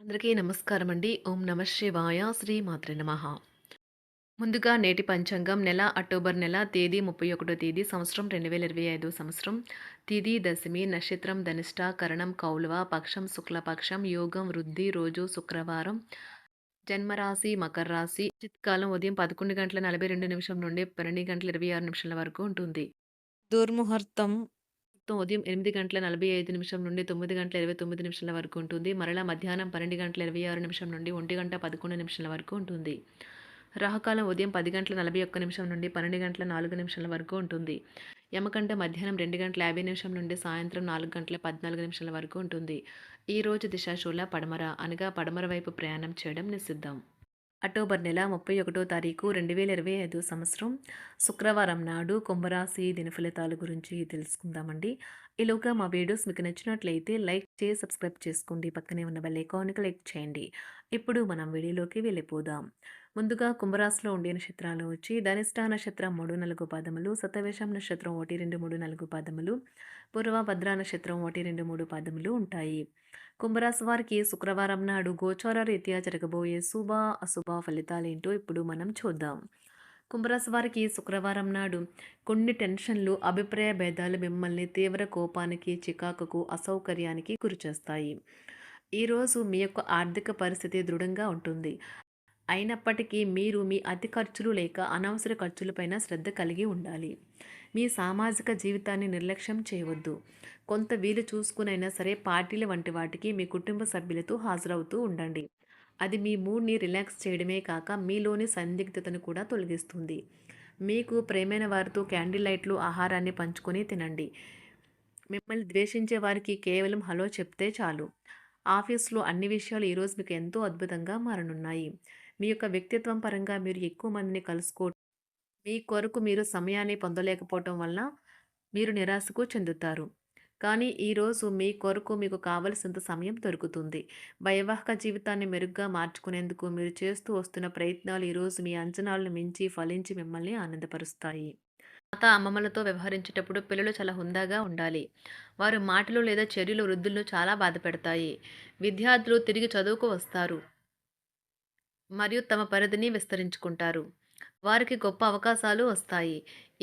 అందరికీ నమస్కారం అండి. ఓం నమ శివాయ. శ్రీ మాత్రే నమః. ముందుగా నేటి పంచాంగం నెల అక్టోబర్ నెల తేదీ 31 తేదీ సంవత్సరం 2025 సంవత్సరం. తిథి దశమి, నక్షత్రం ధనిష్ట, కరణం కౌలవ, పక్షం శుక్లపక్షం, యోగం వృద్ధి, రోజు శుక్రవారం. జన్మరాశి మకర రాశి. చిత్కాలం ఉదయం 11 గంటల 42 నిమిషం నుండి 12 గంటల 26 నిమిషాల వరకు ఉంటుంది. దుర్ముహూర్తం ఉదయం 8 గంటల 45 నిమిషం నుండి 9 గంటల 29 నిమిషాల వరకు ఉంటుంది. మరలా మధ్యాహ్నం 12 గంటల 26 నిమిషం నుండి 1 గంట 11 నిమిషాల వరకు ఉంటుంది. రాహుకాలం ఉదయం 10 గంటల 41 నిమిషం నుండి 12 గంటల 4 నిమిషాల వరకు ఉంటుంది. యమగంట మధ్యాహ్నం 2 గంటల 50 నిమిషం నుండి సాయంత్రం 4 గంటల 14 నిమిషాల వరకు ఉంటుంది. ఈ రోజు దిశాశూల పడమర అనగా పడమర వైపు ప్రయాణం చేయడం నిషిద్ధం. అక్టోబర్ నెల 31 తారీఖు 2025 సంవత్సరం శుక్రవారం నాడు కుంభరాశి దిన ఫలితాల గురించి తెలుసుకుందామండి. ఈలోగా మా వీడియోస్ మీకు నచ్చినట్లయితే లైక్ చేసి సబ్స్క్రైబ్ చేసుకోండి. పక్కనే ఉన్న బెల్ ఐకాన్ని క్లిక్ చేయండి. ఇప్పుడు మనం వీడియోలోకి వెళ్ళిపోదాం. ముందుగా కుంభరాశిలో ఉండే నక్షత్రాలు వచ్చి ధనిష్ట నక్షత్రం 3, 4 పాదములు, శతవిషం నక్షత్రం 1, 2, 3, 4 పాదములు, పూర్వభద్ర నక్షత్రం 1, 2, 3 పాదములు ఉంటాయి. కుంభరాశి వారికి శుక్రవారం నాడు గోచార రీత్యా జరగబోయే శుభ అశుభ ఫలితాలేంటో ఇప్పుడు మనం చూద్దాం. కుంభరాశి వారికి శుక్రవారం నాడు కొన్ని టెన్షన్లు, అభిప్రాయ భేదాలు మిమ్మల్ని తీవ్ర కోపానికి, చికాకుకు, అసౌకర్యానికి గురిచేస్తాయి. ఈరోజు మీ యొక్క ఆర్థిక పరిస్థితి దృఢంగా ఉంటుంది. అయినప్పటికీ మీరు మీ అతి ఖర్చులు లేక అనవసర ఖర్చులపైన శ్రద్ధ కలిగి ఉండాలి. మీ సామాజిక జీవితాన్ని నిర్లక్ష్యం చేయవద్దు. కొంత వీలు చూసుకునైనా సరే పార్టీల వంటి వాటికి మీ కుటుంబ సభ్యులతో హాజరవుతూ ఉండండి. అది మీ మూడ్ని రిలాక్స్ చేయడమే కాక మీలోని సందిగ్ధతను కూడా తొలగిస్తుంది. మీకు ప్రేమైన వారితో క్యాండిల్ లైట్లు ఆహారాన్ని పంచుకొని తినండి. మిమ్మల్ని ద్వేషించే వారికి కేవలం హలో చెప్తే చాలు. ఆఫీస్లో అన్ని విషయాలు ఈరోజు మీకు ఎంతో అద్భుతంగా మారనున్నాయి. మీ యొక్క వ్యక్తిత్వం పరంగా మీరు ఎక్కువ మందిని కలుసుకోవడం, మీ కొరకు మీరు సమయాన్ని పొందలేకపోవటం వల్ల మీరు నిరాశకు చెందుతారు. కానీ ఈరోజు మీ కొరకు మీకు కావలసినంత సమయం దొరుకుతుంది. వైవాహిక జీవితాన్ని మెరుగ్గా మార్చుకునేందుకు మీరు చేస్తూ వస్తున్న ప్రయత్నాలు ఈరోజు మీ అంచనాలను మించి ఫలించి మిమ్మల్ని ఆనందపరుస్తాయి. తాత అమ్మమ్మలతో వ్యవహరించేటప్పుడు పిల్లలు చాలా హుందాగా ఉండాలి. వారి మాటలు లేదా చర్యలు వృద్ధులను చాలా బాధపెడతాయి. విద్యార్థులు తిరిగి చదువుకు వస్తారు మరియు తమ పరిధిని విస్తరించుకుంటారు. వారికి గొప్ప అవకాశాలు వస్తాయి.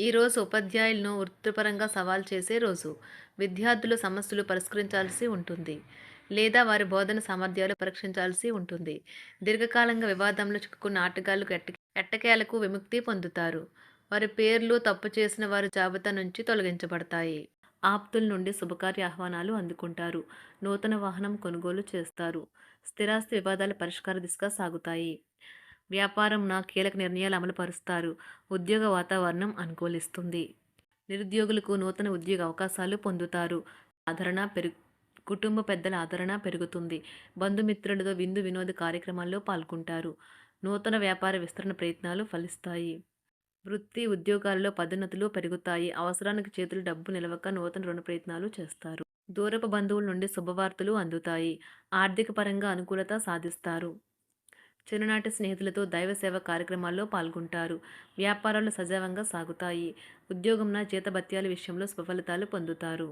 ఈరోజు ఉపాధ్యాయులను వృత్తిపరంగా సవాల్ చేసే రోజు. విద్యార్థులు సమస్యలు పరిష్కరించాల్సి ఉంటుంది లేదా వారి బోధన సామర్థ్యాలు పరీక్షించాల్సి ఉంటుంది. దీర్ఘకాలంగా వివాదంలో చిక్కుకున్న ఆటగాళ్లు ఎట్టకేలకు విముక్తి పొందుతారు. వారి పేర్లు తప్పు చేసిన వారి జాబితా నుంచి తొలగించబడతాయి. ఆప్తుల నుండి శుభకార్య ఆహ్వానాలు అందుకుంటారు. నూతన వాహనం కొనుగోలు చేస్తారు. స్థిరాస్తి వివాదాల పరిష్కార దిశగా సాగుతాయి. వ్యాపారంన కీలక నిర్ణయాలు అమలు పరుస్తారు. ఉద్యోగ వాతావరణం అనుకూలిస్తుంది. నిరుద్యోగులకు నూతన ఉద్యోగ అవకాశాలు పొందుతారు. ఆదరణ కుటుంబ పెద్దల ఆదరణ పెరుగుతుంది. బంధుమిత్రులతో విందు వినోద కార్యక్రమాల్లో పాల్గొంటారు. నూతన వ్యాపార విస్తరణ ప్రయత్నాలు ఫలిస్తాయి. వృత్తి ఉద్యోగాల్లో పదోన్నతులు పెరుగుతాయి. అవసరానికి చేతులు డబ్బు నిలవక నూతన రుణ ప్రయత్నాలు చేస్తారు. దూరపు బంధువుల నుండి శుభవార్తలు అందుతాయి. ఆర్థిక పరంగా అనుకూలత సాధిస్తారు. చిన్ననాటి స్నేహితులతో దైవ సేవ కార్యక్రమాల్లో పాల్గొంటారు. వ్యాపారాలు సజావంగా సాగుతాయి. ఉద్యోగంన జీతభత్యాల విషయంలో స్వఫలితాలు పొందుతారు.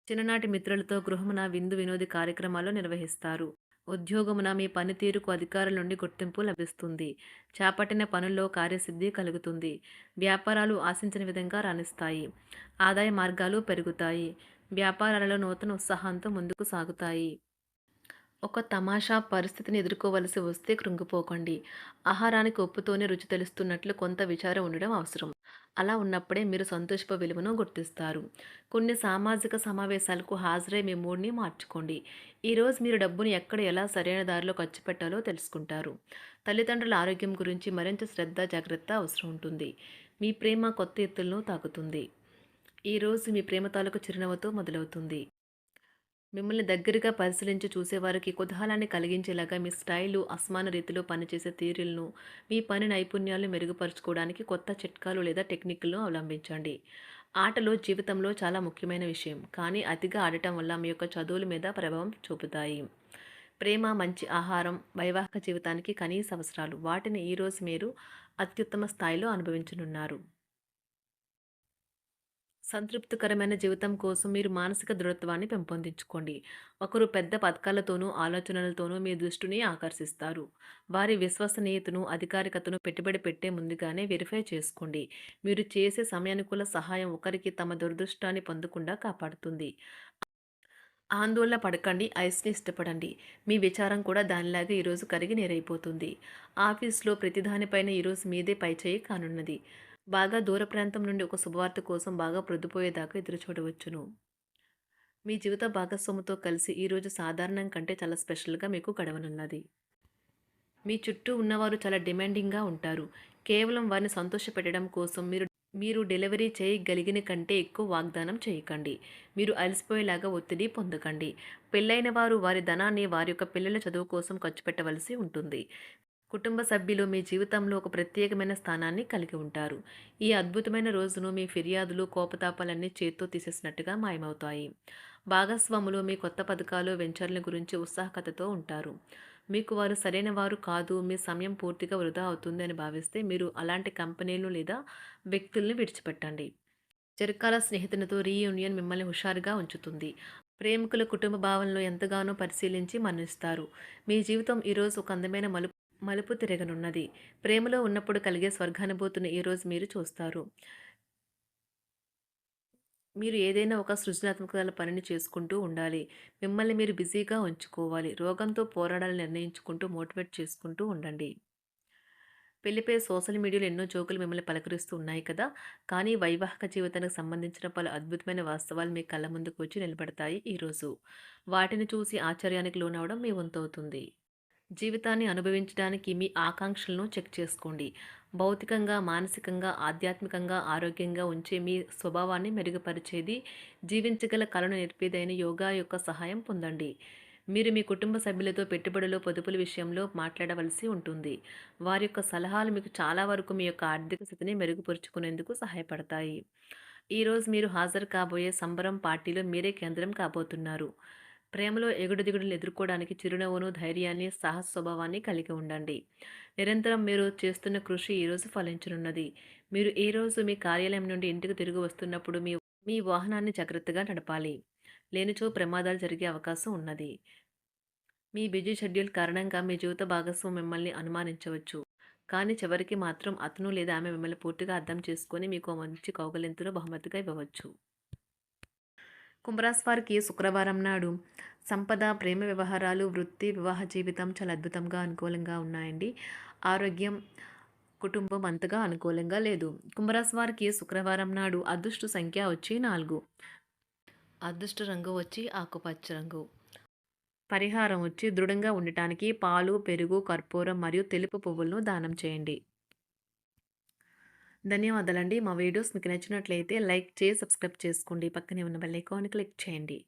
చిన్ననాటి మిత్రులతో గృహమున విందు వినోది కార్యక్రమాలు నిర్వహిస్తారు. ఉద్యోగమున మీ పనితీరుకు అధికారుల నుండి గుర్తింపు లభిస్తుంది. చేపట్టిన పనుల్లో కార్యసిద్ధి కలుగుతుంది. వ్యాపారాలు ఆశించిన విధంగా రాణిస్తాయి. ఆదాయ మార్గాలు పెరుగుతాయి. వ్యాపారాలలో నూతన ఉత్సాహంతో ముందుకు సాగుతాయి. ఒక తమాషా పరిస్థితిని ఎదుర్కోవలసి వస్తే కృంగిపోకండి. ఆహారానికి ఉప్పుతోనే రుచి తెలుస్తున్నట్లు కొంత విచారం ఉండడం అవసరం. అలా ఉన్నప్పుడే మీరు సంతోషపు విలువను గుర్తిస్తారు. కొన్ని సామాజిక సమావేశాలకు హాజరై మీ మూడ్ని మార్చుకోండి. ఈరోజు మీరు డబ్బును ఎక్కడ ఎలా సరైన దారిలో ఖర్చు పెట్టాలో తెలుసుకుంటారు. తల్లిదండ్రుల ఆరోగ్యం గురించి మరింత శ్రద్ధ జాగ్రత్త అవసరం ఉంటుంది. మీ ప్రేమ కొత్త ఎత్తులను తాకుతుంది. ఈరోజు మీ ప్రేమ తాలూకు చిరునవ్వుతో మొదలవుతుంది. మిమ్మల్ని దగ్గరగా పరిశీలించి చూసేవారికి కుతూహలాన్ని కలిగించేలాగా మీ స్టైలు, అసమాన రీతిలో పనిచేసే తీరులను, మీ పని నైపుణ్యాలను మెరుగుపరుచుకోవడానికి కొత్త చిట్కాలు లేదా టెక్నిక్లను అవలంబించండి. ఆటలు జీవితంలో చాలా ముఖ్యమైన విషయం, కానీ అతిగా ఆడటం వల్ల మీ యొక్క చదువుల మీద ప్రభావం చూపుతాయి. ప్రేమ, మంచి ఆహారం, వైవాహిక జీవితానికి కనీస అవసరాలు. వాటిని ఈరోజు మీరు అత్యుత్తమ స్థాయిలో అనుభవించనున్నారు. సంతృప్తికరమైన జీవితం కోసం మీరు మానసిక దృఢత్వాన్ని పెంపొందించుకోండి. ఒకరు పెద్ద పథకాలతోనూ, ఆలోచనలతోనూ మీ దృష్టిని ఆకర్షిస్తారు. వారి విశ్వసనీయతను, అధికారికతను పెట్టుబడి పెట్టే ముందుగానే వెరిఫై చేసుకోండి. మీరు చేసే సమయానుకూల సహాయం ఒకరికి తమ దురదృష్టాన్ని పొందకుండా కాపాడుతుంది. ఆందోళన పడకండి, ఐస్‌ని ఇష్టపడండి. మీ విచారం కూడా దానిలాగే ఈరోజు కరిగి నీరైపోతుంది. ఆఫీస్‌లో ప్రతి దానిపైన ఈరోజు మీదే పైచేయి కానున్నది. బాగా దూర ప్రాంతం నుండి ఒక శుభవార్త కోసం బాగా ప్రొద్దుపోయేదాకా ఎదురుచూడవచ్చును. మీ జీవిత భాగస్వామితో కలిసి ఈరోజు సాధారణం కంటే చాలా స్పెషల్‌గా మీకు గడవనున్నది. మీ చుట్టూ ఉన్నవారు చాలా డిమాండింగ్‌గా ఉంటారు. కేవలం వారిని సంతోషపెట్టడం కోసం మీరు డెలివరీ చేయగలిగిన కంటే ఎక్కువ వాగ్దానం చేయకండి. మీరు అలసిపోయేలాగా ఒత్తిడి పొందకండి. పెళ్లైన వారు వారి ధనాన్ని వారి యొక్క పిల్లల చదువు కోసం ఖర్చు పెట్టవలసి ఉంటుంది. కుటుంబ సభ్యులు మీ జీవితంలో ఒక ప్రత్యేకమైన స్థానాన్ని కలిగి ఉంటారు. ఈ అద్భుతమైన రోజును మీ ఫిర్యాదులు, కోపతాపాలన్నీ చేత్తో తీసేసినట్టుగా మాయమవుతాయి. భాగస్వాములు మీ కొత్త పథకాలు, వెంచర్ల గురించి ఉత్సాహకతతో ఉంటారు. మీకు వారు సరైన వారు కాదు, మీ సమయం పూర్తిగా వృధా అవుతుంది అని భావిస్తే మీరు అలాంటి కంపెనీలు లేదా వ్యక్తుల్ని విడిచిపెట్టండి. చిరకాల స్నేహితునితో రీయూనియన్ మిమ్మల్ని హుషారుగా ఉంచుతుంది. ప్రేమికుల కుటుంబ భావనలు ఎంతగానో పరిశీలించి మన్నిస్తారు. మీ జీవితం ఈరోజు ఒక అందమైన మలుపు తిరగనున్నది. ప్రేమలో ఉన్నప్పుడు కలిగే స్వర్గానుభూతిని ఈరోజు మీరు చూస్తారు. మీరు ఏదైనా ఒక సృజనాత్మకతల పనిని చేసుకుంటూ ఉండాలి. మిమ్మల్ని మీరు బిజీగా ఉంచుకోవాలి. రోగంతో పోరాడాలని నిర్ణయించుకుంటూ మోటివేట్ చేసుకుంటూ ఉండండి. పెళ్లిపై సోషల్ మీడియాలో ఎన్నో జోకులు మిమ్మల్ని పలకరిస్తూ ఉన్నాయి కదా! కానీ వైవాహిక జీవితానికి సంబంధించిన పలు అద్భుతమైన వాస్తవాలు మీ కళ్ళ ముందుకు వచ్చి నిలబడతాయి ఈరోజు. వాటిని చూసి ఆశ్చర్యానికి లోనవ్వడం మీ వంతవుతుంది. జీవితాన్ని అనుభవించడానికి మీ ఆకాంక్షలను చెక్ చేసుకోండి. భౌతికంగా, మానసికంగా, ఆధ్యాత్మికంగా ఆరోగ్యంగా ఉంచే మీ స్వభావాన్ని మెరుగుపరిచేది, జీవించగల కళను నేర్పేదైన యోగా యొక్క సహాయం పొందండి. మీరు మీ కుటుంబ సభ్యులతో పెట్టుబడులు, పొదుపుల విషయంలో మాట్లాడవలసి ఉంటుంది. వారి యొక్క సలహాలు మీకు చాలా వరకు మీ యొక్క ఆర్థిక స్థితిని మెరుగుపరుచుకునేందుకు సహాయపడతాయి. ఈరోజు మీరు హాజరు కాబోయే సంబరం పార్టీలో మీరే కేంద్రం కాబోతున్నారు. ప్రేమలో ఎగుడుదిగుడులు ఎదుర్కోవడానికి చిరునవ్వును, ధైర్యాన్ని, సాహస స్వభావాన్ని కలిగి ఉండండి. నిరంతరం మీరు చేస్తున్న కృషి ఈరోజు ఫలించనున్నది. మీరు ఈ రోజు మీ కార్యాలయం నుండి ఇంటికి తిరిగి వస్తున్నప్పుడు మీ మీ వాహనాన్ని జాగ్రత్తగా నడపాలి. లేనిచో ప్రమాదాలు జరిగే అవకాశం ఉన్నది. మీ బిజీ షెడ్యూల్ కారణంగా మీ జీవిత భాగస్వామి మిమ్మల్ని అనుమానించవచ్చు. కానీ చివరికి మాత్రం అతను లేదా ఆమె మిమ్మల్ని పూర్తిగా అర్థం చేసుకొని మీకు ఓ మంచి కౌగిలింతను బహుమతిగా ఇవ్వవచ్చు. కుంభరాశి వారికి శుక్రవారం నాడు సంపద, ప్రేమ వ్యవహారాలు, వృత్తి, వివాహ జీవితం చాలా అద్భుతంగా అనుకూలంగా ఉన్నాయండి. ఆరోగ్యం, కుటుంబం అంతగా అనుకూలంగా లేదు. కుంభరాశి వారికి శుక్రవారం నాడు అదృష్ట సంఖ్య వచ్చి 4. అదృష్ట రంగు వచ్చి ఆకుపచ్చ రంగు. పరిహారం వచ్చి దృఢంగా ఉండటానికి పాలు, పెరుగు, కర్పూరం మరియు తెలుపు పువ్వులను దానం చేయండి. ధన్యవాదాలండి. మా వీడియోస్ మీకు నచ్చినట్లయితే లైక్ చేసి, సబ్స్క్రైబ్ చేసుకోండి. పక్కనే ఉన్న బెల్ ఐకాన్ని క్లిక్ చేయండి.